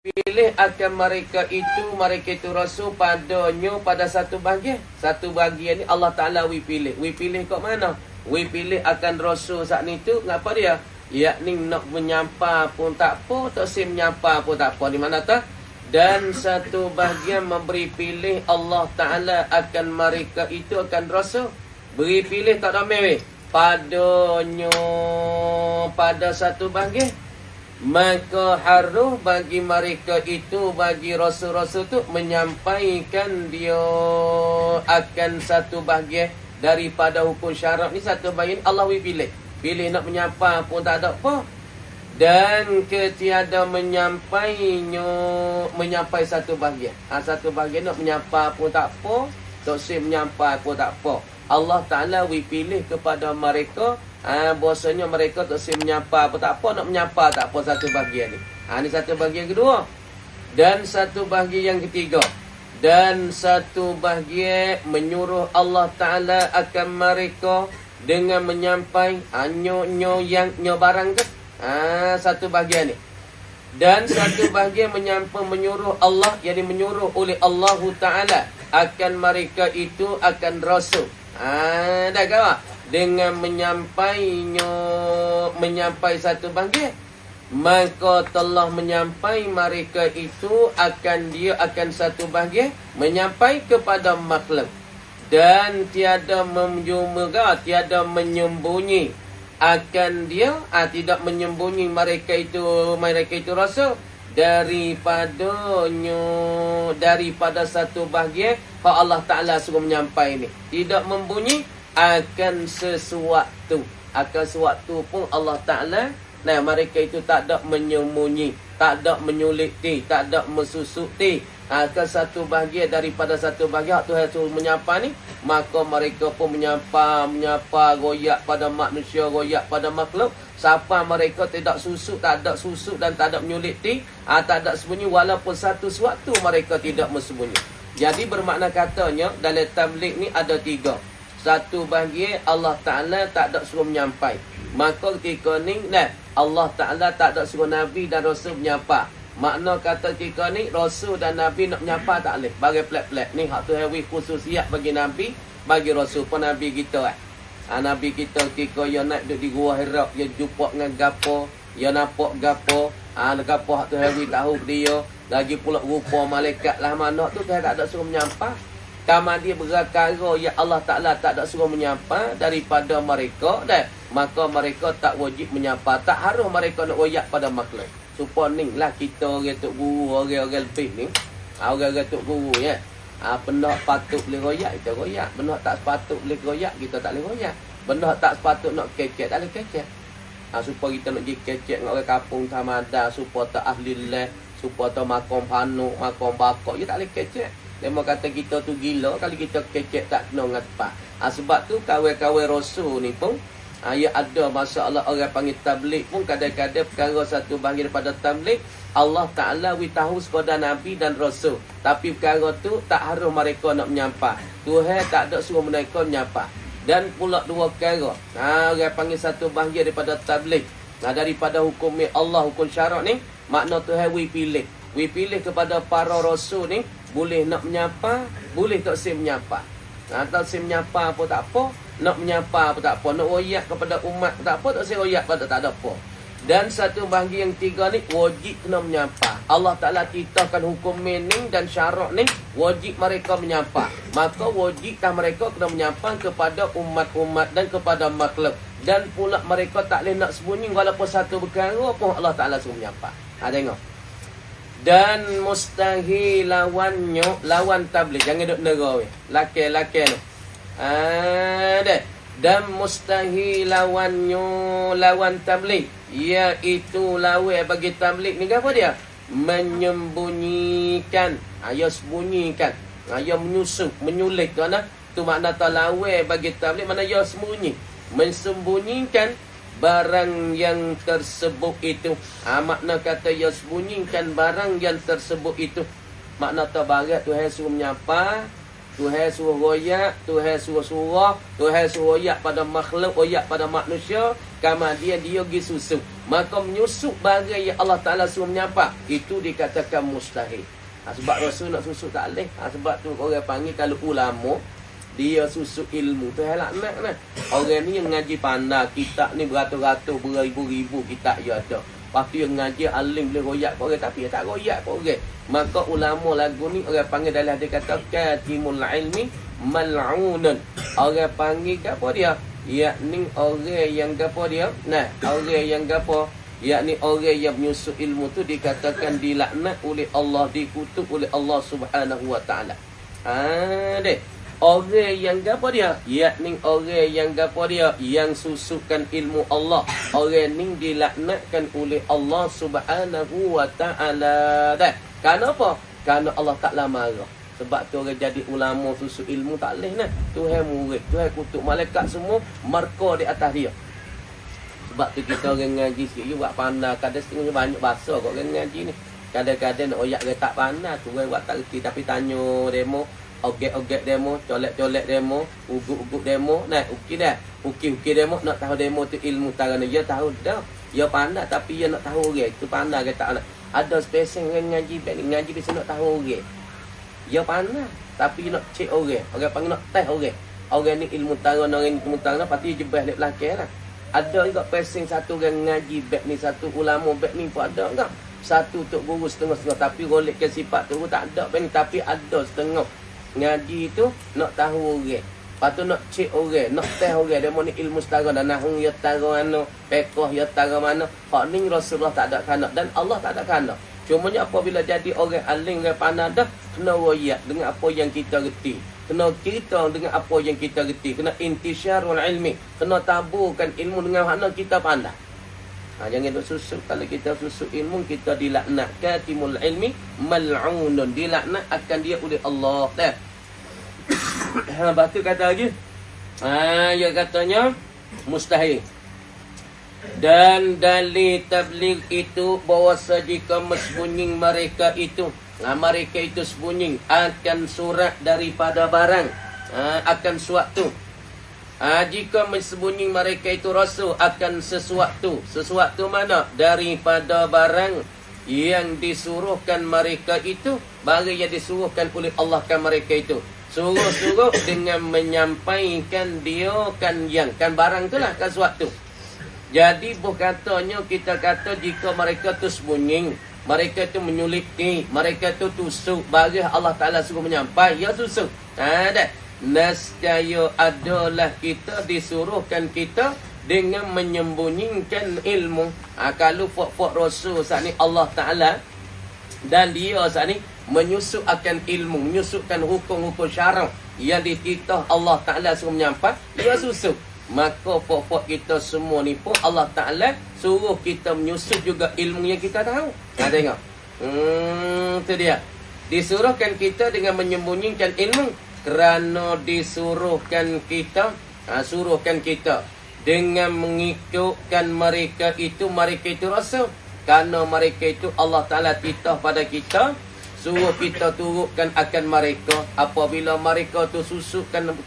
pilih akan mereka itu rasul padanya pada satu bahagian. Satu bahagian ni Allah Ta'ala pilih. Pilih kat mana? Pilih akan rasul saat ni tu. Ngapa dia? Yakni nak menyampa pun tak apa, tak si menyampa pun tak apa. Di mana tak? Dan satu bahagian memberi pilih Allah Ta'ala akan mereka itu akan rasul. Beri pilih tak ramai padanya pada satu bahagian. Maka harus bagi mereka itu, bagi rasul-rasul tu menyampaikan dia akan satu bahagian daripada hukum syarak ni. Satu bahagian Allah pilih. Pilih nak menyapa pun tak ada apa. Dan ketiada menyampai satu bahagian. Satu bahagian nak menyapa pun tak apa, tak si menyapa pun tak apa. Allah Ta'ala pilih kepada mereka. Bahasanya mereka tak si menyapa pun tak apa, nak menyapa tak apa satu bahagian ni. Ni satu bahagian kedua. Dan satu bahagian yang ketiga. Dan satu bahagian menyuruh Allah Ta'ala akan mereka dengan menyampai nyo barang ke? Satu bahagian ni. Dan satu bahagian menyuruh Allah, yang menyuruh oleh Allah Ta'ala akan mereka itu akan rasul. Dah kawan? Dengan menyampai satu bahagian, maka telah menyampai mereka itu akan satu bahagian menyampai kepada makhluk. Dan tiada menyembunyi akan dia, tidak menyembunyi mereka itu rasul daripada satu bahagian kalau Allah Ta'ala suruh menyampai ni. Tidak membunyi akan sesuatu. Akan sesuatu pun Allah Ta'ala, mereka itu tak ada menyembunyi, tak ada menyuliti, tak ada mesusuti akan satu bahagian daripada satu bahagian Tuhan suruh menyapa ni. Maka mereka pun menyapa, royak pada manusia, royak pada makhluk. Siapa mereka tidak susuk, tak ada susuk dan tak ada menyuliti, tak ada sembunyi, walaupun satu sesuatu mereka tidak bersembunyi. Jadi bermakna katanya dalam tabligh ni ada tiga. Satu bahagian Allah Ta'ala tak ada suruh menyampai. Maka ketika ni Allah Ta'ala tak ada suruh Nabi dan Rasul menyapa. Makna kata ketika ni Rasul dan Nabi nak menyapa tak boleh. Bagi pelik-pelik ni hak tu hawi khususiat bagi Nabi, bagi Rasul pun Nabi kita Nabi kita ketika dia nak duduk di gua Hira, dia jumpa dengan gapo, dia nampak gapo, gapo hak tu hawi tahu dia. Lagi pula rupa malaikat lah mana tu tak ada suruh menyapa. Kama dia berkara ya Allah Ta'ala tak ada suruh menyapa daripada mereka, maka mereka tak wajib menyapa. Tak harus mereka nak royak pada makhluk. Supaya ni lah kita orang tok guru, orang-orang lebih ni, orang-orang tok guru ya. Benda patut boleh royak, kita royak. Benda tak sepatut boleh royak, kita tak boleh royak. Benda tak sepatut nak kecek, tak boleh kecek. Supaya kita nak pergi kecek dengan orang kampung Tamada, supaya tak ahli lah, supaya tak makom panuk, makom bakok, dia tak boleh kecek. Mereka kata kita tu gila kalau kita kecek tak kena dengan tepat. Sebab tu kawan-kawan Rasul ni pun ya ada masalah orang panggil tabligh pun kadang-kadang perkara satu bahagian daripada tabligh Allah Ta'ala tahu kepada Nabi dan Rasul. Tapi perkara tu tak harus mereka nak menyapa. Tuhan tak ada suruh mereka menyapa. Dan pula dua perkara. Orang panggil satu bahagian daripada tabligh. Daripada hukum Allah, hukum syarak ni, makna Tuhan pilih. Pilih kepada para Rasul ni, boleh nak menyapa, boleh tak si menyapa. Tak si menyapa pun tak apa, nak menyapa pun tak apa, nak royak kepada umat pun tak apa, tak si royak pada tak ada apa. Dan satu bahagian yang tiga ni, wajib kena menyapa. Allah Ta'ala titahkan hukum mening dan syarak ni, wajib mereka menyapa. Maka wajibkah mereka kena menyapa kepada umat-umat dan kepada makhluk. Dan pula mereka tak boleh nak sembunyi walaupun satu perkara pun Allah Ta'ala suruh menyapa. Tengok. Dan mustahil lawan tabligh. Jangan duduk nera weh. Laki-laki tu. Dan mustahil lawan tabligh. Iaitu lawan bagi tabligh ni apa dia? Menyembunyikan. Ya sembunyikan. Ya menyusup, menyulit tu ana. Tu makna lawan bagi tabligh, mana ya sembunyi. Mensembunyikan barang yang tersebut itu. Makna kata ya sembunyikan barang yang tersebut itu. Makna tabarat Tuhan suruh menyapa, Tuhan suruh royak, Tuhan suruh surah, Tuhan suruh royak pada makhluk, royak pada manusia, kemudian dia pergi susuk. Maka menyusuk barang yang Allah Ta'ala suruh menyapa, itu dikatakan mustahil. Sebab Rasul nak susuk tak boleh. Sebab tu orang panggil kalau ulama, dia susuk ilmu. Tu laknat lah. Orang ni yang ngaji pandai, kitab ni beratus-ratus, beribu-ribu kitab dia ada. Lepas tu yang ngaji alim boleh royak ke orang, tapi dia tak royak ke orang. Maka ulama lagu ni orang panggil dalam dia kata katimul ilmi mal'unun. Orang panggil apa dia? Yakni orang yang apa dia? Nah, orang yang apa? Yakni orang yang menyusup ilmu tu dikatakan dilaknat oleh Allah, dikutuk oleh Allah Subhanahu wa taala. Dek. Orang yang apa dia? Yakni orang yang apa dia? Yang susukkan ilmu Allah. Orang ni dilaknatkan oleh Allah Subhanahu wa taala. Dah. Kenapa? Kerana Allah Taala marah. Sebab tu orang jadi ulama susuk ilmu tak boleh nah. Tuhan murid, Tuhan kutuk malaikat semua marka di atas dia. Sebab tu kita orang ngaji sikit juga pandai. Kadang setengah banyak bahasa kok orang ngaji ni. Kadang-kadang nak oyak dia tak pandai, tu orang buat tak reti tapi tanya demo. Ogek-ogek demo, colek-colek demo, uguk-uguk demo. Nah, ukir dah. Ukir-ukir demo, nak tahu demo tu ilmu tarana. Dia tahu dah. Dia pandai tapi dia nak tahu orang. Tu pandai ke tak nak. Ada spesial orang ngaji baik ni. Ngaji biasa nak tahu orang. Dia pandai tapi dia nak cek orang. Orang panggil nak test orang. Orang ni ilmu tarana, orang ni ilmu tarana. Lepas tu dia jebah dia belakang lah. Ada juga spesial satu orang ngaji baik ni. Satu ulama baik ni pun ada tak? Satu tok guru setengah-setengah. Tapi golek ke sifat tu tak ada baik ni. Tapi ada setengah. Ngaji tu nak tahu orang. Lepas tu nak cek orang, nak test orang. Dia mau ni ilmu setara dan nahung ya tara mana, pekoh ya tara mana. Hak ni Rasulullah tak ada kanak dan Allah tak ada kanak. Cumanya apabila jadi orang alim, orang pandai dah, kena royak dengan apa yang kita reti. Kena cerita dengan apa yang kita reti. Kena intisyarul ilmi. Kena taburkan ilmu dengan mana kita pandai. Jangan duk susuk. Kalau kita susuk ilmu, kita dilaknat. Katimul ilmi mal'unun. Dilaknat akan dia oleh Allah. Lepas tu kata lagi. Dia katanya mustahil. Dan dalil tabligh itu bahawasa jika mesbunyi mereka itu, mereka itu sembunyi akan surat daripada barang, akan suatu. Jika mensembunyi mereka itu rasul akan sesuatu. Sesuatu mana? Daripada barang yang disuruhkan mereka itu. Barang yang disuruhkan oleh Allah kan mereka itu. Suruh-suruh dengan menyampaikan dia kan yang. Kan barang tu lah kan suatu. Jadi katanya kita kata jika mereka tu sembunyi, mereka tu menyuliti, mereka tu tusuk. Barang Allah Ta'ala suruh menyampaikan, ya tusuk. Dah. Nescaya adalah kita disuruhkan kita dengan menyembunyikan ilmu. Kalau fok-fok Rasul saat ni Allah Ta'ala dan dia saat ni menyusup akan ilmu, menyusupkan hukum-hukum syarak yang dititah Allah Ta'ala suruh menyampaikan, dia susuk. Maka fok-fok kita semua ni pun Allah Ta'ala suruh kita menyusup juga ilmu yang kita tahu. Tengok. Tu dia. Disuruhkan kita dengan menyembunyikan ilmu. Kerana disuruhkan kita, suruhkan kita dengan mengikutkan mereka itu rasul. Kerana mereka itu Allah Ta'ala titah pada kita, suruh kita turutkan akan mereka. Apabila mereka tu susukkan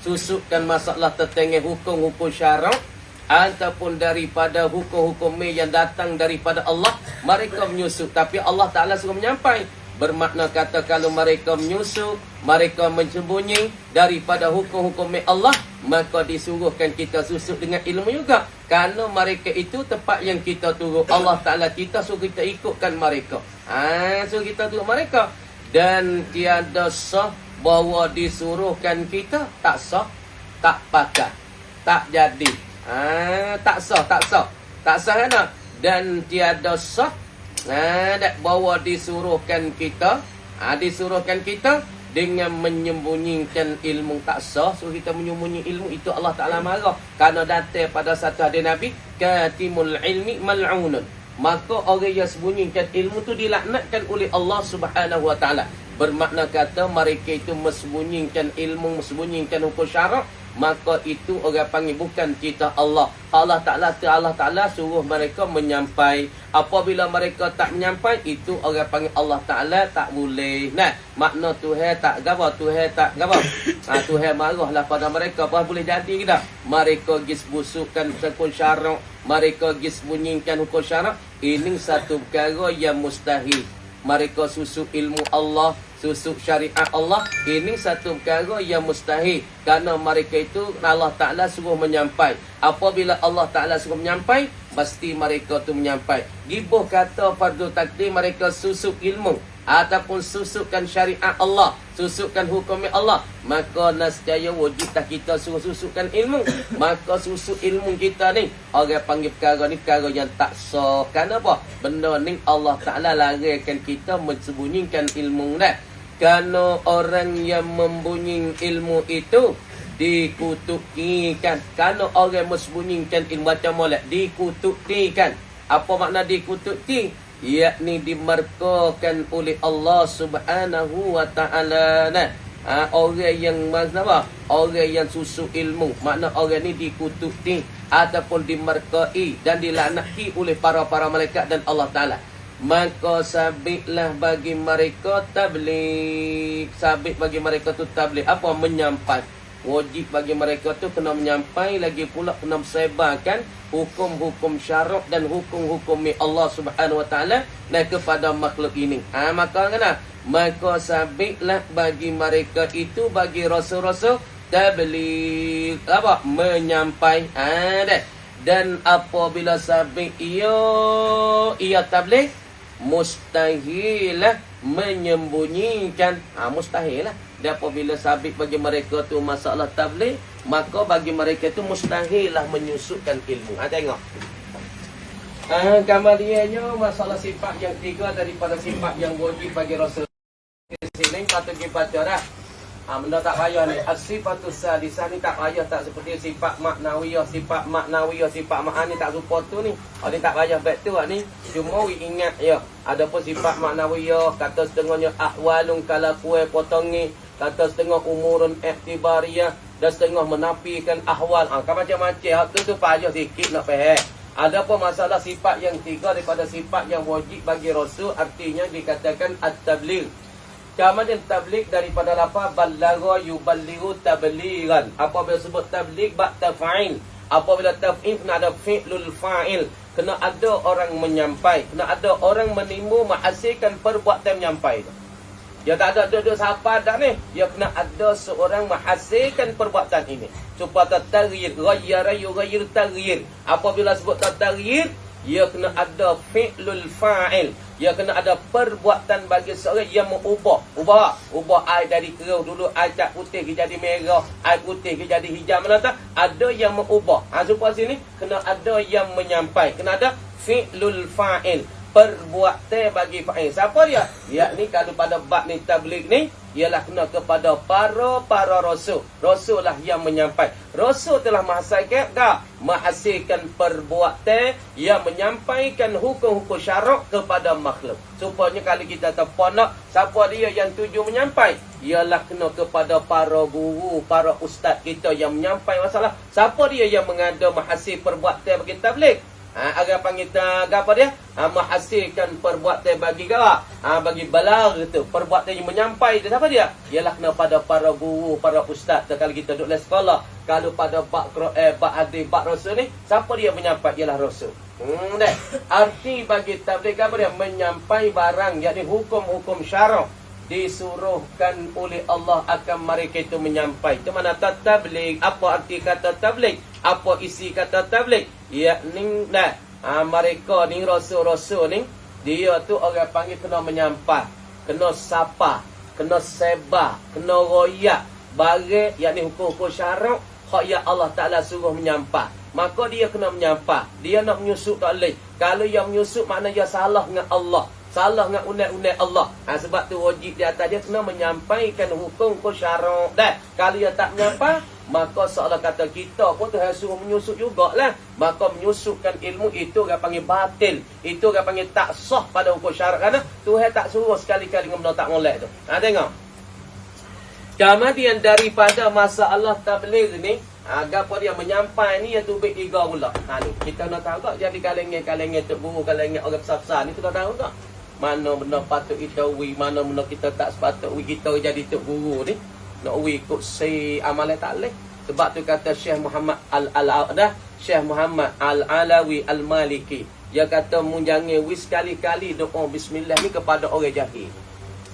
susukkan masalah tentang hukum-hukum syarak ataupun daripada hukum-hukum yang datang daripada Allah, mereka menyusup. Tapi Allah Ta'ala suruh menyampaikan. Bermakna kata kalau mereka menyusup, mereka menyembunyi daripada hukum-hukum Allah, maka disuruhkan kita susuk dengan ilmu juga. Kerana mereka itu tempat yang kita turut. Allah Ta'ala kita suruh kita ikutkan mereka. Suruh kita turut mereka. Dan tiada sah bahawa disuruhkan kita. Tak sah, tak pakai, tak jadi. Tak sah. Tak sah kan? Dan tiada sah bahawa disuruhkan kita, disuruhkan kita dengan menyembunyikan ilmu. Tak sah. So kita menyembunyi ilmu itu Allah Ta'ala marah. Kerana datang pada satu hadis Nabi, katimul ilmi mal'unun. Maka orang yang sembunyikan ilmu tu dilaknatkan oleh Allah Subhanahu wa Ta'ala. Bermakna kata mereka itu mesembunyikan ilmu, mesembunyikan hukum syarak, maka itu orang panggil bukan cita Allah. Allah Ta'ala suruh mereka menyampai. Apabila mereka tak menyampai, itu orang panggil Allah Ta'ala tak boleh. Nah, makna Tuhan tak gapa, Tuhan tak gapa. Tuhan marahlah pada mereka. Apa boleh jadi ke tak? Mereka gis busukkan hukum syarak, mereka gis bunyikan hukum syarak. Ini satu perkara yang mustahil. Mereka susuk ilmu Allah, susuk syariat Allah. Ini satu perkara yang mustahil. Kerana mereka itu Allah Ta'ala suruh menyampai. Apabila Allah Ta'ala suruh menyampai, pasti mereka tu menyampai. Gibuh kata fardu takdir mereka susuk ilmu ataupun susukkan syariat Allah, susukkan hukum Allah, maka nascaya wajib tak kita suruh susukkan ilmu. Maka susuk ilmu kita ni, orang panggil perkara ni perkara yang tak sah. Kenapa? Benda ni Allah Ta'ala larangkan kita mensembunyikan ilmu dah. Kerana orang yang membunyi ilmu itu dikutukikan. Kerana orang mensembunyikan ilmu macam molek, dikutukikan. Apa makna dikutuki? Yakni dimarkakan oleh Allah Subhanahu wa Ta'ala. Orang yang apa? Orang yang susuk ilmu, makna orang ni dikutuki ataupun dimarkai dan dilaknati oleh para malaikat dan Allah Ta'ala. Maka sabitlah bagi mereka tabligh. Sabit bagi mereka tu tabligh. Apa? Menyampai. Wajib bagi mereka tu kena menyampai, lagi pula kena sebarkan hukum-hukum syarak dan hukum-hukum Allah Subhanahu wa Ta'ala dan kepada makhluk ini. Maka kena, maka sabitlah bagi mereka itu, bagi rasul-rasul, tabligh, apa? Menyampai. Dan apabila sabit ia tabligh, mustahilah menyembunyikan. Mustahilah. Dan apabila sabit bagi mereka tu masalah tabligh, maka bagi mereka tu mustahil lah menyusupkan ilmu. Tengok. Kemudiannya masalah sifat yang tiga daripada sifat yang wajib bagi Rasul. Sini kata kita baca dah. Benda tak payah ni. As-sifatus sadisah ni tak payah, tak seperti sifat maknawiyah, sifat ma'ani tak rupa tu ni. Ni tak payah baik tu ni. Cuma ingat ya. Adapun sifat maknawiyah, kata setengahnya ahwalun kala kuih potongi, kata setengah umurun iktibariyah, dan setengah menafikan ahwal. Kan macam-macam. Tu payah sikit nak faham. Adapun masalah sifat yang tiga daripada sifat yang wajib bagi Rasul, artinya dikatakan at-tabligh. Kemudian tabligh daripada lafaz ballagha yuballighu tablighan. Apabila sebut tabligh bak taf'il. Apabila taf'il kena ada fi'lul fa'il. Kena ada orang menyampai, kena ada orang menimu menghasilkan perbuatan menyampai itu. Dia tak ada duduk siapa dah ni. Dia kena ada seorang menghasilkan perbuatan ini. Supaya taghyir, ghayyara yughayyir taghyir. Apabila sebut taghyir, dia kena ada fi'lul fa'il. Dia kena ada perbuatan bagi seorang yang mengubah. Ubah air dari keruh. Dulu air tak putih ke jadi merah, air putih ke jadi hijau. Mana tak? Ada yang mengubah. Supaya sini kena ada yang menyampai. Kena ada fi'lul fa'il. Perbuatan bagi fa'il. Siapa dia? Yakni kalau pada bab ni tabligh ni, ialah kena kepada para rasul. Rasul lah yang menyampai. Rasul telah menghasilkan perbuatan yang menyampaikan hukum-hukum syarak kepada makhluk. Supaya kalau kita terponak, siapa dia yang tuju menyampai? Ialah kena kepada para guru, para ustaz kita yang menyampai masalah. Siapa dia yang mengada menghasil perbuatan bagi tabligh? Agak panggil apa dia? Menghasilkan perbuatan bagi gawak. Bagi balar itu. Perbuatan yang menyampai itu siapa dia? Ialah kena pada para guru, para ustaz. Kalau kita duduk dalam sekolah, kalau pada bab hadis, bab rasul ni, siapa dia menyampai? Ialah rasul. Arti bagi tabligh apa dia? Menyampai barang, yakni hukum-hukum syarak disuruhkan oleh Allah akan mereka itu menyampai. Itu mana tabligh? Apa arti kata tabligh? Apa isi kata tabligh? Yakni mereka ni rasul-rasul ni, dia tu orang panggil kena menyampai, kena sapa, kena sebar, kena royak barang, yakni hukum-hukum syarak hak yang Allah Ta'ala suruh menyampai. Maka dia kena menyampai. Dia nak menyusup tak boleh. Kalau yang menyusup makna dia salah dengan Allah, salah dengan undang-undang Allah. Sebab tu wajib di atas dia kena menyampaikan hukum syarak. Dan kalau dia tak menyampai, maka seolah kata kita pun Tuhan suruh menyusup jugalah. Maka menyusupkan ilmu itu orang panggil batil. Itu orang panggil tak sah pada hukum syarak. Kerana Tuhan tak suruh sekali-kali dengan benda tak molek tu. Tengok. Kemudian daripada masalah tabligh ni, gapo dia menyampai ni iaitu baik tiga pula. Ni kita nak tahu tak jadi kalangan tok guru, kalangan orang besar ni kita tahu tak? Mana benda patut kita wi, mana benda kita tak sepatut wi kita jadi tok guru ni. Nak wi ikut si amalan tak leh. Sebab tu kata Syekh Muhammad Syekh Muhammad Al-Alawi Al-Maliki. Dia kata mu jangan wi sekali-kali doa bismillah ni kepada orang jahil.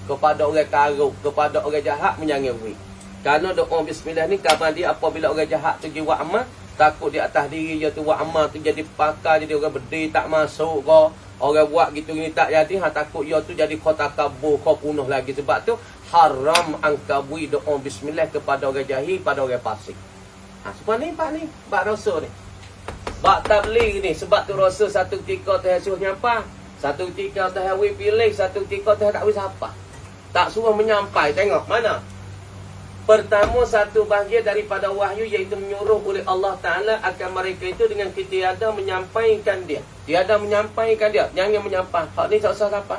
Kepada orang karuk, kepada orang jahat mu jangan wi. Kerana doa bismillah ni kapan dia apabila orang jahat tu buat amal, takut di atas diri dia tu buat amal tu jadi pakar, jadi orang berdiri tak masuk ke. Orang buat gitu ni tak jadi, takut dia tu jadi kau takabur, kau punuh lagi. Sebab tu haram angkabui doa bismillah kepada orang jahil, pada orang fasik. Sebab ni, bak rasa ni. Bak tabligh ni, sebab tu rasa satu ketika Tuhan suruh nyampai. Satu ketika Tuhan pilih, satu ketika Tuhan tak boleh siapa. Tak suruh menyampai, tengok mana. Pertama, satu bahagian daripada wahyu iaitu menyuruh oleh Allah Ta'ala akan mereka itu dengan tiada menyampaikan dia. Tiada menyampaikan dia. Jangan menyampaikan. Hak ni tak usah siapa.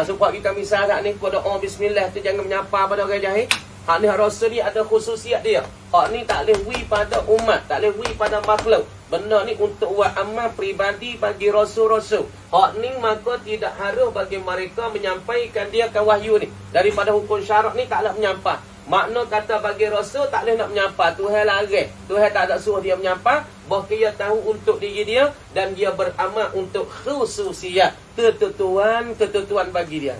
Supaya kita misalkan ni, pada doa bismillah tu jangan menyapa pada orang jahil. Hak ni Rasul ni ada khususiat dia. Hak ni tak boleh wi pada umat, tak boleh wi pada makhluk. Benda ni untuk buat amal peribadi bagi Rasul-Rasul. Hak ni maka tidak harus bagi mereka menyampaikan dia ke wahyu ni. Daripada hukum syarak ni tak boleh menyapa. Makna kata bagi Rasul tak boleh nak menyapa. Tuhan larang. Tuhan tak ada suruh dia menyapa. Bahawa dia tahu untuk diri dia dan dia beramal untuk khususiat. Ketentuan bagi dia.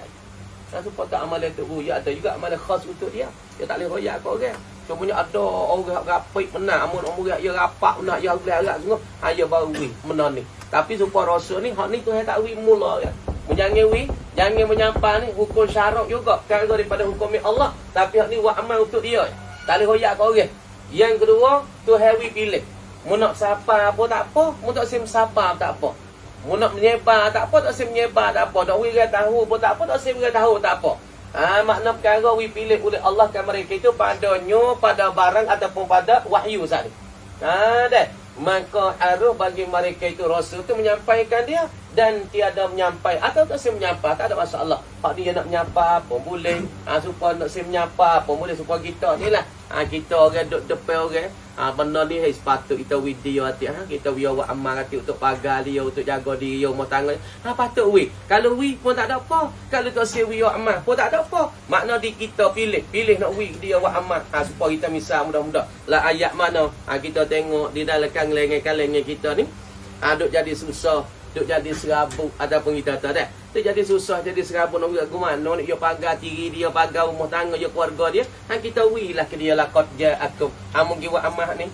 Supaya tak amalan untuk ruyak, ada juga amalan khas untuk dia. Dia tak boleh royak kau orang. Cumanya ada orang rapik menang, amun orang dia rapak menang, dia agak-agak semua, dia baru wi menang ni. Tapi supaya Rasul ni, hak ni Tuhan tak wi mula kan. Jangan wi, jangan menyapa ni hukum syarak juga kan daripada hukum Allah. Tapi hak ni buat amal untuk dia. Tak boleh royak kau orang. Yang kedua, Tuhan wi pilih. Mu nak sapa apa tak apa, mu tak sim sapa tak apa. Mu nak menyebar tak apa, tak sim menyebar tak apa. Tak wira tahu pun tak apa, tak sim wira tahu tak apa. Makna perkara wi pilih oleh Allah kan mereka itu padanya, pada barang ataupun pada wahyu sahaja. Dah. Maka harus bagi mereka itu Rasul itu menyampaikan dia dan tiada menyampai atau tak sim menyapa, tak ada masalah. Hak dia nak menyapa pun boleh. Supaya nak sim menyapa pun boleh, supaya kita ni lah. Kita orang duduk depan orang. Benda ni sepatut kita video hati. Kita video buat amal hati untuk pagar dia, untuk jaga diri, rumah tangga. Patut wi. Kalau wi pun tak ada apa. Kalau tak sim video amal pun tak ada apa. Makna di kita pilih nak wi dia buat amal. Supaya kita misal mudah-mudah. Lah ayat mana kita tengok di dalam kalangan kita ni. Duk jadi susah, duk jadi serabut ataupun kita tak ada. Duk jadi susah, jadi serabut nak buat gimana ni dia pagar diri dia, pagar rumah tangga dia, keluarga dia. Kita wilah ke dia laqad ja'akum. Amun gi buat amal ni,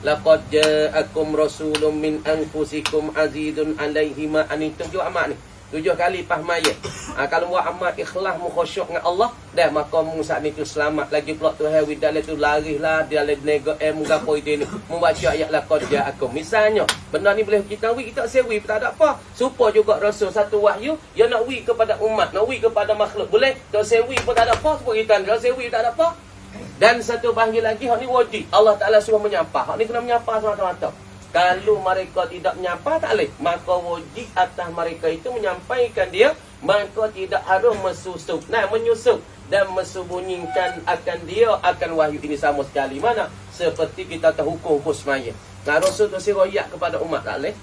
laqad ja'akum rasulun min anfusikum azizun 'alaihi ma anittum. Buat amal ni 7 kali pahmaya. Kalau buat amal ikhlas mukhasyuk dengan Allah, dah maka mu saat ni tu selamat. Lagi pula Tuhan wi dalam tu larilah dalam nego gapo itu ni. Membaca ayat laqad ja'akum. Misalnya, benda ni boleh kita wi, kita sewi tak ada apa. Supaya juga Rasul satu wahyu, dia nak wi kepada umat, nak wi kepada makhluk. Boleh. Tak sewi pun tak ada apa, supaya kita tak sewi tak ada apa. Dan satu bahagian lagi, hak ni wajib. Allah Taala suruh menyapa. Hak ni kena menyapa semata-mata. Kalau mereka tidak menyapa tak boleh, maka wajib atas mereka itu menyampaikan dia. Maka tidak harus menyusup dan mensembunyikan akan dia akan wahyu ini sama sekali. Mana? Seperti kita tahu hukum semaya. Rasul tu si royak kepada umat tak boleh.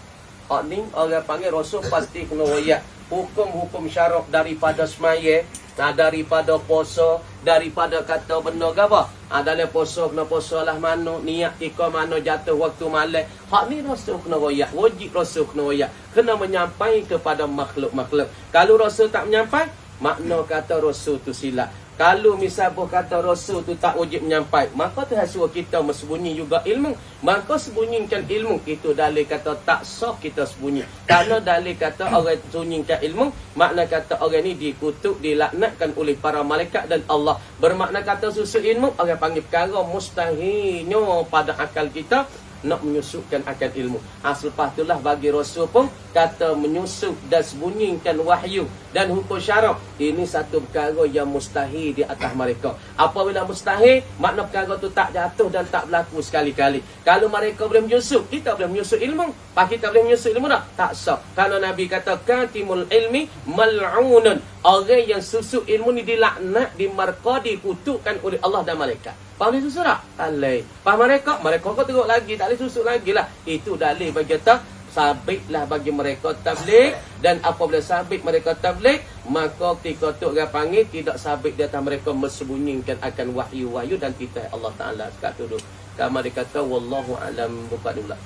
Hak ni orang panggil Rasul pasti kena royak hukum-hukum syarak daripada semaya, daripada puasa, daripada kata benda ke apa. Dalam puasa kena puasa lah mana, niat tika mana, jatuh waktu malam. Hak ni Rasul kena royak, wajib Rasul kena royak. Kena menyampai kepada makhluk-makhluk. Kalau Rasul tak menyampai, makna kata Rasul tu silap. Kalau misal kata Rasul tu tak wajib menyampai, maka Tuhan suruh kita bersembunyi juga ilmu. Maka sembunyikan ilmu, itu dalil kata tak sah kita sembunyi. Kerana dalil kata orang sembunyikan ilmu, makna kata orang ni dikutuk, dilaknatkan oleh para malaikat dan Allah. Bermakna kata susu ilmu, orang panggil perkara mustahilnya pada akal kita nak menyusupkan akan ilmu. Selepas itulah bagi Rasul pun kata menyusup dan sembunyikan wahyu dan hukum syarak. Ini satu perkara yang mustahil di atas mereka. Apabila mustahil, makna perkara tu tak jatuh dan tak berlaku sekali-kali. Kalau mereka boleh menyusup, kita boleh menyusup ilmu. Pak kita boleh menyusup ilmu tak? Tak sah. Kalau Nabi kata katimul ilmi mal'unun, Orang yang susuk ilmu ni dilaknat, dimarka, dikutukkan oleh Allah dan malaikat. Faham ni susuk tak? Tak boleh. Faham mereka? Mereka kau teruk lagi. Tak boleh susuk lagi lah. Itu dalil bagi kita. Sabitlah bagi mereka tabligh. Dan apabila sabit mereka tabligh, maka ketika tu orang panggil, tidak sabit di atas mereka mersembunyikan akan wahyu-wahyu dan titah Allah Ta'ala. Sekat dulu. Kamar dikata, Wallahu alam. Buka dulu lah.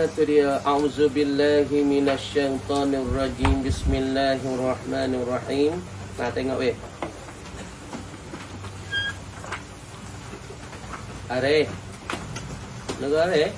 Itu dia. A'udzubillahi minasyaitanirrajim. Bismillahirrahmanirrahim. Nah, tengok weh. Are. Lagu are.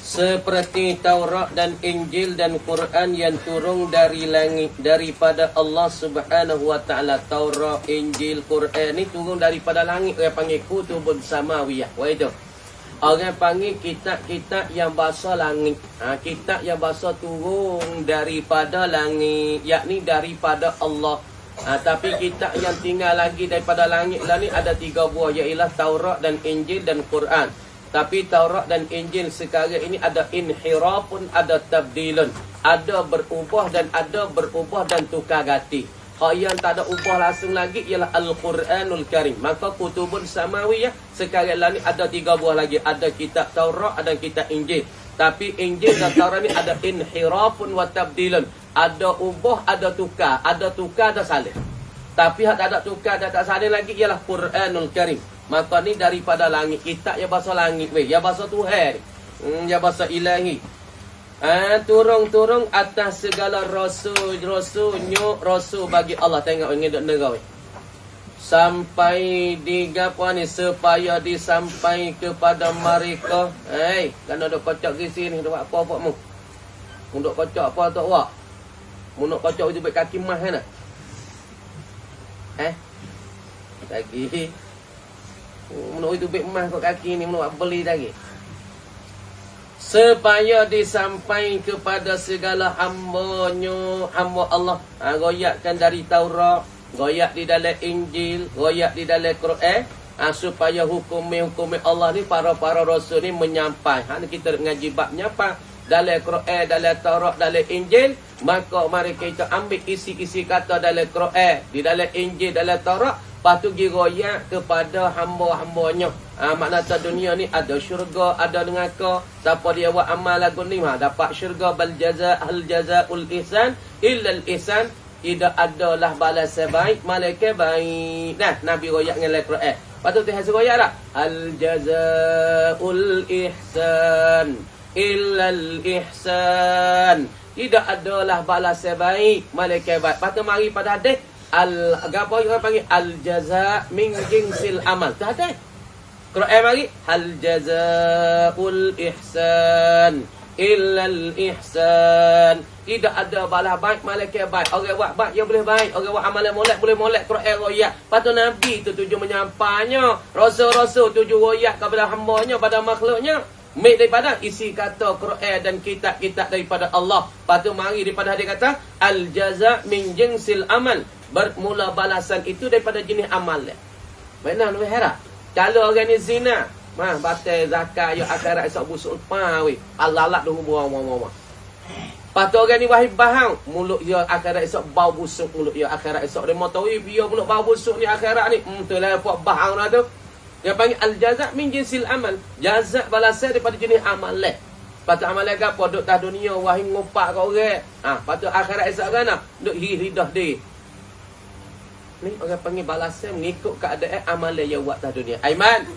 Seperti Taurat dan Injil dan Quran yang turun dari langit daripada Allah Subhanahu wa taala. Taurat, Injil, Quran ni turun daripada langit. Orang panggil kutubun samawiyah. Wah itu. Orang panggil kitab-kitab yang bahasa langit. Kitab yang bahasa turun daripada langit, yakni daripada Allah. Tapi kitab yang tinggal lagi daripada langit lah ni ada 3 buah, ialah Taurat dan Injil dan Quran. Tapi Taurat dan Injil sekarang ini ada inhirafun, ada tabdilun. Ada berubah dan tukar ganti. Hak yang tak ada ubah langsung lagi ialah Al-Quranul Karim. Maka kutubun samawiyah sekarang lah ni ada 3 buah lagi. Ada kitab Taurat, ada kitab Injil. Tapi Injil dan Taurat ni ada inhirafun wa tabdilun. Ada ubah, ada tukar, ada salih. Tapi hak tak ada tukar, tak salih lagi ialah Quranul Karim. Maka ni daripada langit. Kitab yang bahasa langit weh, yang bahasa Tuhan, yang bahasa ilahi. Turun atas segala rasul bagi Allah. Tengok ini duk negara weh. Sampai digapo ni supaya disampai kepada mereka. Kena duk kocok ke sini duk apa mu? Duk kocok apa tak buat? Mu nak kocok itu baik kaki mah kan? Lagi. Menurut itu baik mah kat kaki ni, menurut beli lagi. Supaya disampai kepada segala hamba Allah. Goyakkan dari Taurat, goyak di dalam Injil, goyak di dalam Quran. Supaya hukum Allah ni, para rasul ni menyampai. Kita ngaji babnya apa? Dalam Quran, dalam Taurat, dalam Injil. Maka mari kita ambil isi-isi kata dalam Quran, di dalam Injil, dalam Taurat. Lepas tu pergi royak kepada hamba-hambanya. Makna dunia ni ada syurga, ada neraka. Siapa dia buat amal lagu ni, dapat syurga. Bal hal jazaul ihsan illal ihsan. Tidak adalah balas sebaik malaikat baik. Nah, Nabi royak dengan Al-Quran. Lepas tu Tuhan suruh royak tak? Al jazaul ihsan illal ihsan. Tidak adalah balas sebaik malaikat baik. Lepas tu mari pada hadis. Apa orang panggil al-jaza' min jinsil amal. Tak ada. Quran mari hal jazaa'ul ihsan illal ihsan. Tidak ada balas baik malaikat baik. Orang buat baik yang boleh baik, orang buat amalan molek boleh molek. Quran royak. Patut Nabi tu tuju menyampainya. Rasul-rasul tuju royak kepada hamba-Nya, pada makhluknya. Mik daripada isi kata Quran dan kitab-kitab daripada Allah. Patut mari daripada dia kata al-jaza' min jinsil amal. Bermula balasan itu daripada jenis amal dia. Mana lebih heran? Kalau orang ni zina, batal zakat, ya akhirat esok busuk weh. Allah dulu buang. Lepas tu orang ni wahib bahang, mulut dia akhirat esok bau busuk mulut dia akhirat esok. Dia mau tahu dia mulut bau busuk ni akhirat ni. Tu lah buat bahang lah tu. Dia panggil al-jaza' min jinsil amal. Jaza' balasan daripada jenis amal dia. Lepas tu amal dia apa? Duk tas dunia wahib ngopak kat orang. Lepas tu akhirat esok kan nak duk hiridah dia. Ni orang panggil balasan mengikut keadaan amalan yang buat atas dunia. Aiman.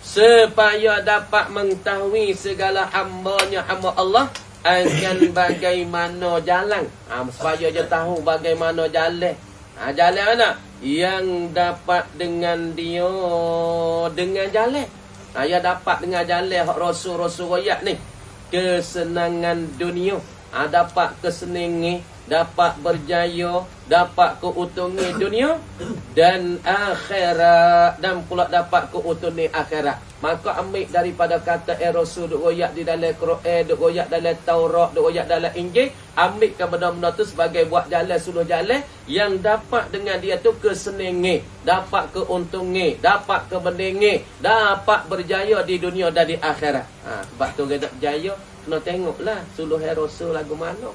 Supaya dapat mengetahui segala hamba Allah akan bagaimana jalan. Supaya dia tahu bagaimana jalan. Jalan mana? Yang dapat dengan dia dengan jalan. Yang dapat dengan jalan hak rasul-rasul royak ni. Kesenangan dunia. Dapat kesenangan dapat berjaya, dapat keuntungan dunia dan akhirat, dan pula dapat keuntungan akhirat. Maka ambil daripada kata Rasul duk royak di dalam Quran, duk royak dalam Taurat, duk royak dalam Injil, ambil ke benda-benda tu sebagai buat jalan suluh jalan yang dapat dengan dia tu kesenengan, dapat keuntungan, dapat kebendengan, dapat berjaya di dunia dan di akhirat. Sebab tu kita berjaya kena tengoklah suluh Rasul lagu mana.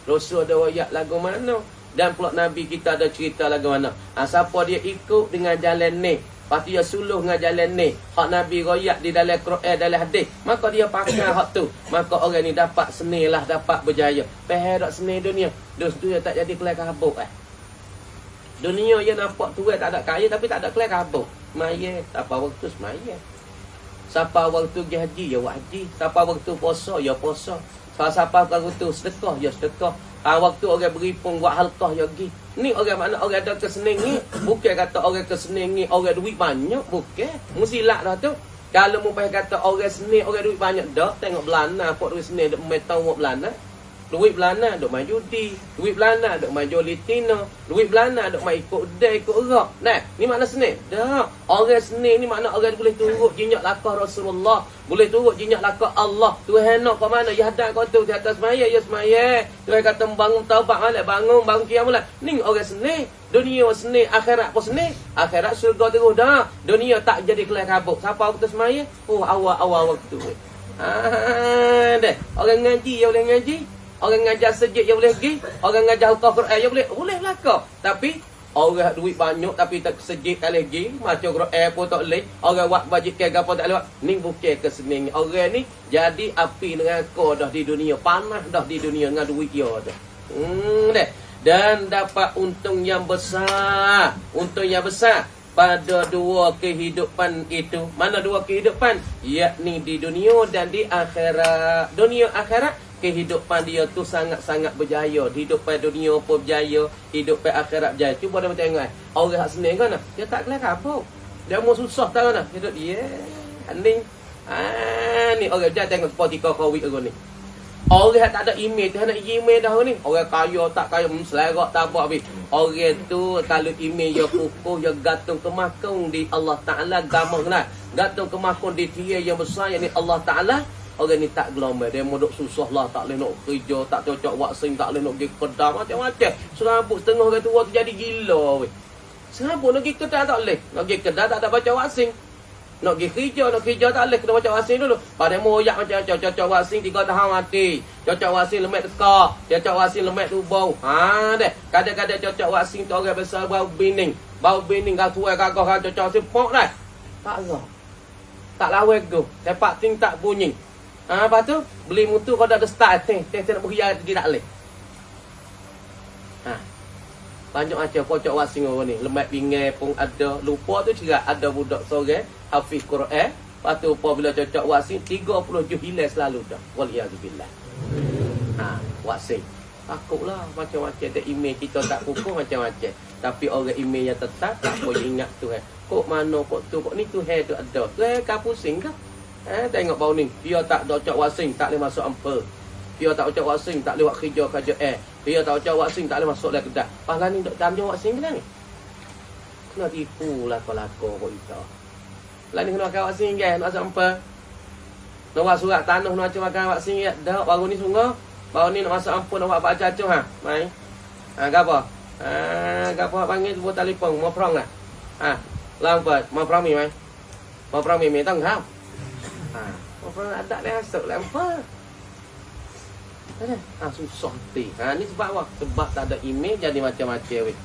Rasul ada royak lagu mana. Dan pula Nabi kita ada cerita lagu mana. Siapa dia ikut dengan jalan ni, lepas tu dia suluh dengan jalan ni, hak Nabi royak di dalam Quran, dalam hadis, maka dia pakai hak tu, maka orang ni dapat seni lah, dapat berjaya. Perhera seni dunia. Dus tu dia tak jadi kelai kabut Dunia yang nampak tu tak ada kaya tapi tak ada kelai kabut. Semaya, siapa waktu semaya. Siapa waktu pergi haji, ya buat haji. Siapa waktu puasa, ya puasa. Siapa waktu sedekah, ya sedekah. Waktu orang beripung buat halqah, ya pergi. Ni orang mana orang ada kesenengan. Bukan kata orang kesenengan, orang duit banyak. Bukan. Musilat dah tu. Kalau mu kata orang seneng, orang duit banyak dah. Tengok Belanda, apa duit seneng, duk main tahu Belanda. Duit Belanda duk main judi, duit Belanda duk main jolitina, duit Belanda duk main ikut day, ikut erak. Nah, ni makna seneng? Dah. Orang seneng ni makna orang boleh turut jinjak lakah Rasulullah, boleh turut jinjak lakah Allah. Tuhan nak kat mana? Ya hadap kau tu, di atas semaya, ya semaya. Tuhan kata bangun taubat malam, bangun qiyam malam. Ni orang seneng. Dunia seneng, akhirat pun seneng. Akhirat syurga terus dah. Dunia tak jadi kelai kabut. Siapa waktu semaya? Oh, awal-awal waktu. Deh. Orang ngaji, ya boleh ngaji. Orang ngajar sejid yang boleh pergi. Orang ngajar Al-Quran yang boleh belakang. Tapi orang duit banyak tapi tak sejid tak boleh pergi. Macam Quran pun tak boleh. Orang buat bajikan apa tak boleh buat. Ni bukan kesenangan. Orang ni jadi api neraka dah di dunia. Panas dah di dunia dengan duit dia dah. Deh. Dan dapat untung yang besar. Untung yang besar pada dua kehidupan itu. Mana dua kehidupan? Yakni di dunia dan di akhirat. Dunia akhirat, kehidupan dia tu sangat-sangat berjaya. Hidup pada dunia pun berjaya, hidup pada akhirat berjaya. Cuba dia tengok orang hak senang kan, dia tak kelak apa. Dia mau susah tahu kan. Hidup dia hening. Ni orang jangan tengok seperti kau week ni. Orang tak ada email, dia nak email dah ni. Orang kaya tak kaya, selerak tak apa habis. Orang tu kalau email dia kukuh, dia gantung ke makung di Allah Ta'ala, gamang lah. Gantung ke makung di dia yang besar, yang ni Allah Ta'ala. Orang ni tak gelombang, dia mau duk susah lah, tak boleh nak kerja, tak cocok vaksin, tak boleh nak pergi kedai, macam-macam. Serabut setengah orang tua tu jadi gila weh. Serabut nak pergi kedai tak boleh. Nak pergi kedai tak ada baca vaksin. Nak pergi kerja, tak boleh, kena baca vaksin dulu. Pada moyak macam-macam, cocok vaksin 3 tahun mati. Cocok vaksin lemak tekak, cocok vaksin lemak tubuh. Deh. Kadang-kadang cocok vaksin tu orang besar bau bening. Bau bening kau tua kagak kau cocok vaksin pok dah. Tak lah. Tak lawan go. Sepak ting tak bunyi. Lepas tu, beli mutu kau dah ada start. Teng nak beri dia tak boleh. Banyak macam kocok wasing orang ni. Lemak pingai pun ada. Lupa tu juga ada budak sore hafiz Quran. Lepas tu apabila cocok wasing 30 juh hilang selalu dah. Waliyahzubillah. Wasing. Takutlah macam-macam. Ada email kita tak kukuh macam-macam. Tapi orang email yang tetap tak boleh ingat tu. Kok mana kok tu, kok ni tu tu ada. Tu kau pusing ke? Tengok bau ni. Dia tak cocok wasing, tak boleh masuk ampel. Dia tak cocok wasing, tak boleh buat kerja Dia tak cocok wasing, tak boleh masuk dalam kedai. Pahala ni duk tanya wasing ke ni? Kena tipu lah kau kok kita. Lah ni kena makan wasing ke? Nak masuk ampel. Nak buat surat tanah nak makan wasing ke? Dah, baru ni sungai. Baru ni nak masuk ampel, nak buat apa cacuh Mai. Apa? Apa panggil buat telefon, mau prong lah. Lambat, mau prong mai. Mau prong mi tang hao. Orang ada dah masuk lempar. Susah hati. Ni sebab apa? Sebab tak ada email jadi macam-macam weh.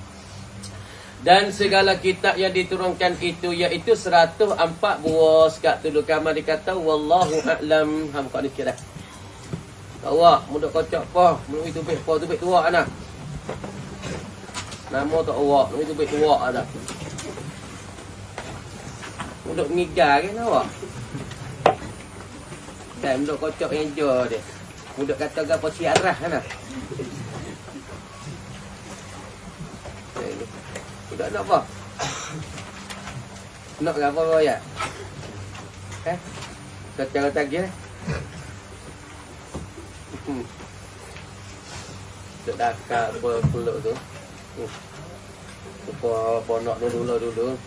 Dan segala kitab yang diturunkan itu iaitu 104 buah. Sekat tu kamar dikata wallahu a'lam. Buka ni sikit dah. Awak mudah kocok apa? Menurut itu baik apa tu baik tua anak. Nama tak awak, menurut itu baik tua ada. Mudah ngigar kan awak. Dan mudah kocok yang jauh dia. Mudah kata apa siarah kan. Mudah nak apa? Nak apa ya? Kacau tagih. Sedekah peluk tu. Apa nak dulu.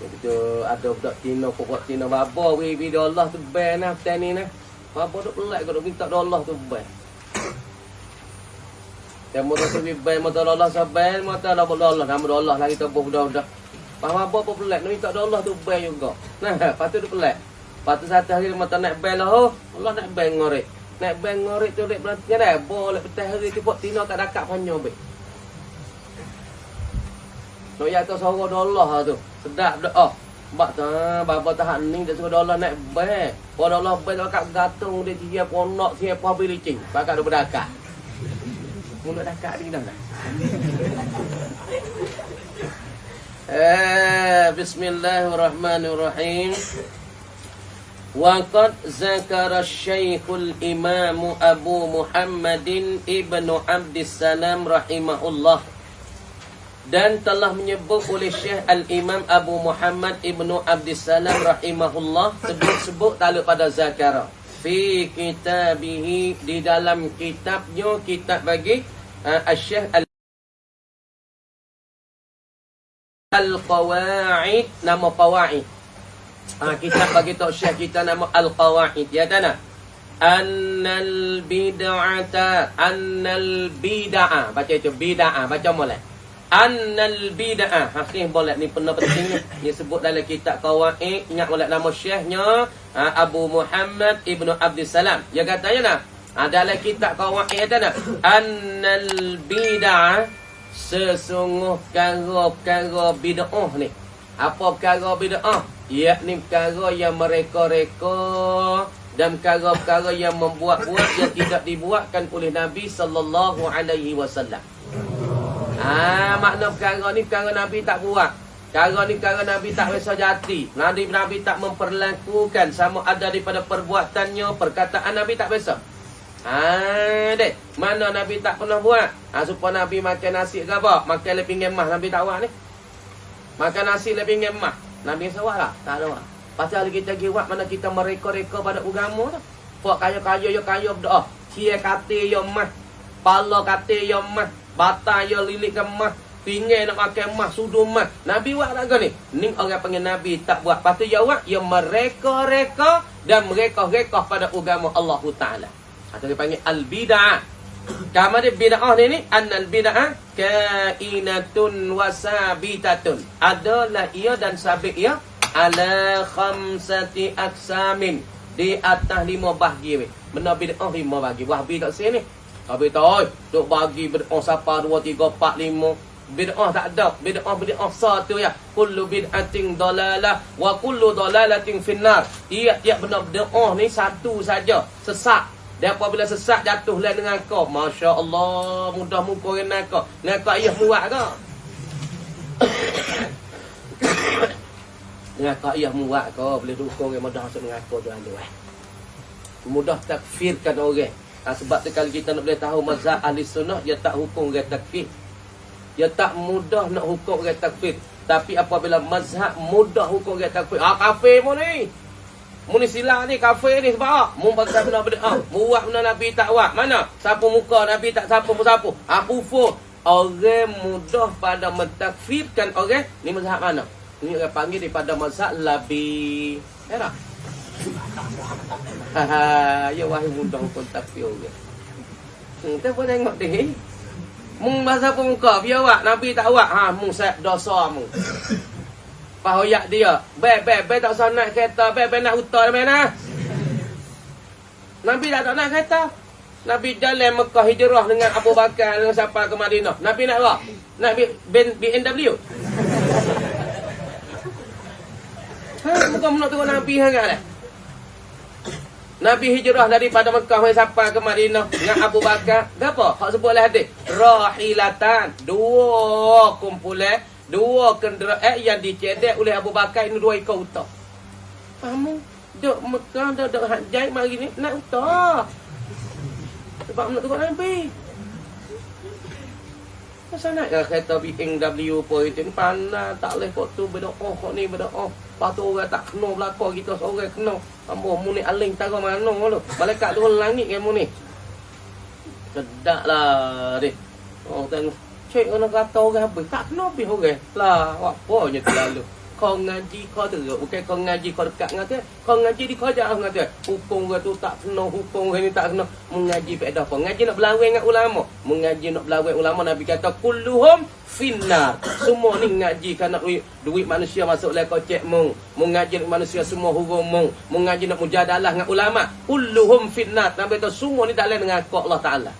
Kita ada budak Cina, pokok Cina baba video Allah tu ban nah tani nah. Baba duk pelak kau duk minta Allah tu ban. Dan motor tu ban motor Allah saban, motor Allah nama Allah lagi tu budak-budak. Baba pun pelak nak minta Allah tu ban juga. Nah, patut duk pelak. Patut satu hari motor nak ban lah. Allah nak ban ngorek. Nak ban ngorek tu lek berarti dah boleh petang hari tu pok Cina kat dekat panjang be. No ya tu sorok Allah tu. Sedap dah. Oh, bak tu bapa tahan ning tak suruh Allah naik baik. Kalau Allah baik kat gantung dia dia ponok siapa habis licin. Bakal ada berdakat. Mulut dakat ni dah. Bismillahirrahmanirrahim. Wa qad zakara Syekhul Imam Abu Muhammadin Ibnu Abdissalam rahimahullah. Dan telah menyebut oleh Syekh Al-Imam Abu Muhammad Ibnu Abdissalam rahimahullah sebut taluk pada zakara fi kitabihi di dalam kitabnya kitab bagi Syekh Al-Qawaid nama Qawaid kitab bagi tok Syekh kita nama Al-Qawaid ya tanah annal bid'ah baca itu bid'ah baca molek annal bid'ah akhir boleh ni pernah penting ni sebut dalam kitab Qawaid ingat boleh nama syekhnya Abu Muhammad Ibnu Abdissalam dia katanya dalam kitab Qawaid ada annal bid'ah sesungguh perkara bid'ah ni apa perkara bid'ah yakni perkara yang mereka-reka dan perkara-perkara yang membuat-buat yang tidak dibuatkan oleh Nabi sallallahu alaihi wasallam. Makna perkara ni perkara Nabi tak buat. Perkara ni perkara Nabi tak biasa jati. Nabi tak memperlakukan sama ada daripada perbuatannya, perkataan Nabi tak biasa. Dek, mana Nabi tak pernah buat? Supaya Nabi makan nasi ke apa? Makan le pinggir mah Nabi tak buat ni. Makan nasi le pinggir mah. Nabi sawat lah, tak ada buat. Pasal kita pergi buat mana kita mereka-reka pada agama tu. Pok kaya-kaya yo kaya berdoa. Cia kate yo mah. Pala kate yo mah. Bata yo lilik ke mah. Pinggir nak makan mah, sudu mah. Nabi buat tak ke ni? Ni orang panggil Nabi tak buat. Lepas tu jawab, ya mereka-reka dan mereka-reka pada agama Allah Ta'ala. Atau dia panggil al-bid'ah. Kama dia bid'ah ni annal bid'ah kainatun wasabitatun. Adalah ia dan sabit ia ala khamsati aksamin. Di atas 5 bahagi. Benar bid'ah 5 bahagi. Wahbi tak sini. Habis tu, duk bagi bid'ah siapa 2, 3, 4, 5. Bid'ah tak ada. Bid'ah satu ya. Kullu bid'atin dalalah wa kullu dalalatin finnar. Tiap-tiap benar bid'ah ni satu saja. Sesat. Dan apabila sesat jatuhlah dengan kau. Masya Allah. Mudah muka dengan kau. Dengan kau ayah muat kau. Dengan kau ayah muat kau. Boleh dukung yang mudah masuk dengan kau. Mudah takfirkan orang. Sebab tu kalau kita nak boleh tahu mazhab ahli sunnah, dia tak hukum orang takfir. Dia tak mudah nak hukum orang takfir. Tapi apabila mazhab mudah hukum orang takfir, kafir mu ni. Mu ni silang ni, kafir ni sebab mu pasal benda bid'ah. Buat benda Nabi tak buat. Mana? Sapu muka Nabi tak sapu-sapu. Kufur. Orang mudah pada mentakfirkan orang ni mazhab mana? Ni orang panggil daripada mazhab Labi. Era. Ya wahai mudah pun takfir orang. Kita pun tengok dia. Mung bahasa pemuka biar awak Nabi tak awak. Mung set dosa mung. Pahoyak dia. Be tak usah naik kereta, be nak hutan mana? Nabi tak nak kereta. Nabi jalan Mekah hijrah dengan Abu Bakar dengan siapa ke Madinah. Nabi nak apa? Nak BMW. Bukan nak tengok Nabi sangat dah. Nabi hijrah daripada Mekah sampai ke Madinah dengan Abu Bakar. Apa? Hak sebutlah hadis. Rahilatan. 2 kumpulan, 2 kenderaan yang dicedek oleh Abu Bakar ini 2 ekor unta. Kamu duk Mekah duk hajat mari ni nak unta. Sebab nak tengok Nabi. Masa nak kereta BMW pun itu pandai tak boleh kok tu berdoa kok ni berdoa. Lepas tu orang tak kena belakang kita seorang kena. Ambo mu ni aling tak mana lu. Malaikat turun langit ke mu ni. Kedak lah deh. Oh tengok. Cik kena kata orang habis. Tak kena habis orang. Lah, apanya terlalu. Kau ngaji kau teruk. Bukan kau ngaji kau dekat dengan dia. Kau ngaji di kau jauh dengan dia. Hukum kau tu tak kena. Hukum kau ni tak kena. Mengaji faedah apa? Mengaji nak berlawan dengan ulama. Mengaji nak berlawan ulama. Nabi kata, kulluhum finnar. Semua ni ngaji kerana duit manusia masuk lah kau cek mung. Mengaji manusia semua hukum mung. Mengaji nak mujadalah dengan ulama. Kulluhum finnar. Nabi kata, semua ni tak lain dengan aku Allah Ta'ala.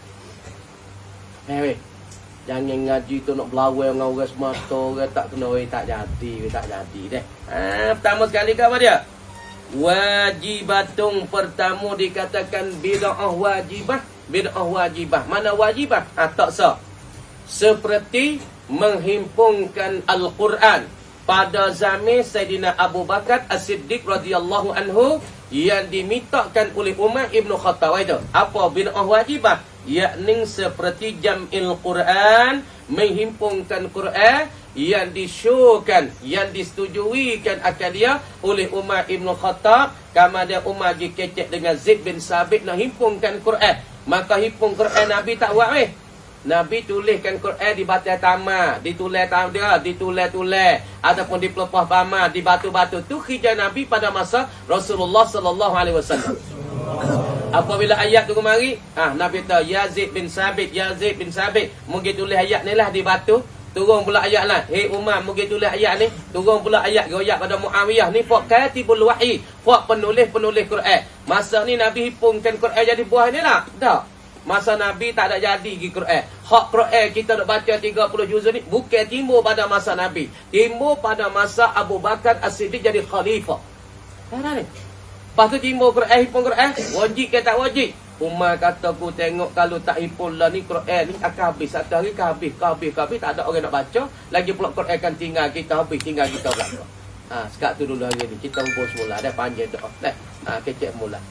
Jangan ngaji tu nak berlawan dengan orang semata. Orang tak kena, tak jadi deh. Pertama sekali ke apa dia? Wajibatun. Pertama dikatakan bid'ah wajibah. Bid'ah wajibah. Mana wajibah? Tak sah. Seperti menghimpunkan Al-Quran pada zaman Sayyidina Abu Bakar As-Siddiq radhiyallahu anhu yang dimintakan oleh Umar Ibn Khattab itu. Apa bid'ah wajibah? Yakni seperti jam'il Quran, menghimpunkan Quran yang disyurkan, yang disetujuikan akan dia oleh Umar Ibn Khattab. Kama dia Umar dikecek dengan Zaid bin Sabit nak himpunkan Quran. Maka himpun Quran Nabi tak buat weh. Nabi tuliskan Quran di batas taman, ditulis ataupun di pelepah bama, di batu-batu. Tu kerja Nabi pada masa Rasulullah sallallahu alaihi wasallam. Apabila ayat tu kemari, Nabi kata Yazid bin Sabit, mungkin tulis ayat ni lah di batu. Turun pula ayat lah. Hei Umar, mungkin tulis ayat ni. Turun pula ayat goyak pada Muawiyah ni. Fak katibul wahyi. Fak penulis Quran. Masa ni Nabi himpunkan Quran jadi buah ni lah. Tak. Masa Nabi tak ada jadi di Quran. Hak Quran kita nak baca 30 juz ni bukan timbul pada masa Nabi. Timbul pada masa Abu Bakar As-Siddiq jadi khalifah. Mana ni? Lepas tu timbul Quran, himpun Quran. Wajib ke tak wajib? Umar kata aku tengok kalau tak himpun lah ni Quran ni akan habis. Satu hari habis. Tak ada orang nak baca. Lagi pula Quran akan tinggal kita habis. Tinggal kita belakang. Sekat tu dulu hari ni. Kita hubung semula. Ada panjang doa. Kecek mula.